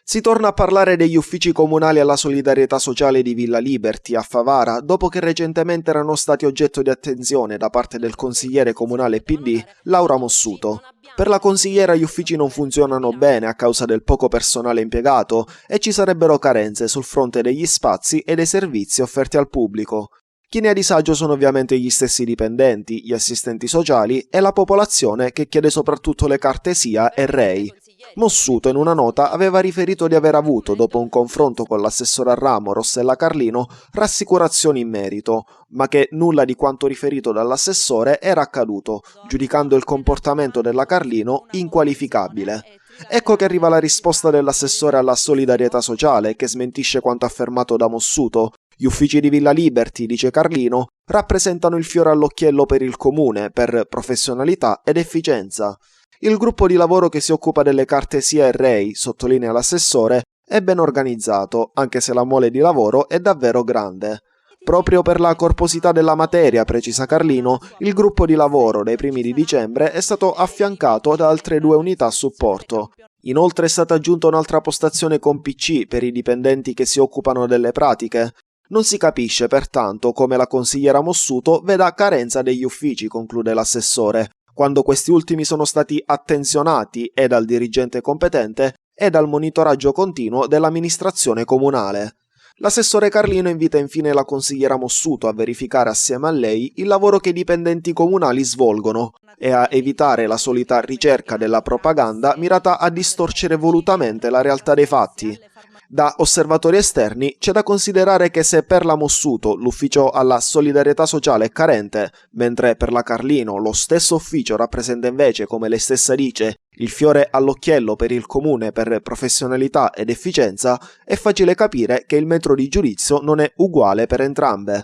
Si torna a parlare degli uffici comunali alla solidarietà sociale di Villa Liberty a Favara dopo che recentemente erano stati oggetto di attenzione da parte del consigliere comunale PD Laura Mossuto. Per la consigliera gli uffici non funzionano bene a causa del poco personale impiegato e ci sarebbero carenze sul fronte degli spazi e dei servizi offerti al pubblico. Chi ne ha disagio sono ovviamente gli stessi dipendenti, gli assistenti sociali e la popolazione che chiede soprattutto le carte SIA e REI. Mossuto in una nota aveva riferito di aver avuto, dopo un confronto con l'assessore al ramo Rossella Carlino, rassicurazioni in merito, ma che nulla di quanto riferito dall'assessore era accaduto, giudicando il comportamento della Carlino inqualificabile. Ecco che arriva la risposta dell'assessore alla solidarietà sociale, che smentisce quanto affermato da Mossuto. Gli uffici di Villa Liberty, dice Carlino, rappresentano il fiore all'occhiello per il comune, per professionalità ed efficienza. Il gruppo di lavoro che si occupa delle carte SIA e REI, sottolinea l'assessore, è ben organizzato, anche se la mole di lavoro è davvero grande. Proprio per la corposità della materia, precisa Carlino, il gruppo di lavoro dai primi di dicembre è stato affiancato da altre 2 unità a supporto. Inoltre è stata aggiunta un'altra postazione con PC per i dipendenti che si occupano delle pratiche. Non si capisce pertanto come la consigliera Mossuto veda carenza degli uffici, conclude l'assessore, quando questi ultimi sono stati attenzionati e dal dirigente competente e dal monitoraggio continuo dell'amministrazione comunale. L'assessore Carlino invita infine la consigliera Mossuto a verificare assieme a lei il lavoro che i dipendenti comunali svolgono e a evitare la solita ricerca della propaganda mirata a distorcere volutamente la realtà dei fatti. Da osservatori esterni c'è da considerare che se per la Mossuto l'ufficio alla solidarietà sociale è carente, mentre per la Carlino lo stesso ufficio rappresenta invece, come lei stessa dice, il fiore all'occhiello per il comune per professionalità ed efficienza, è facile capire che il metro di giudizio non è uguale per entrambe.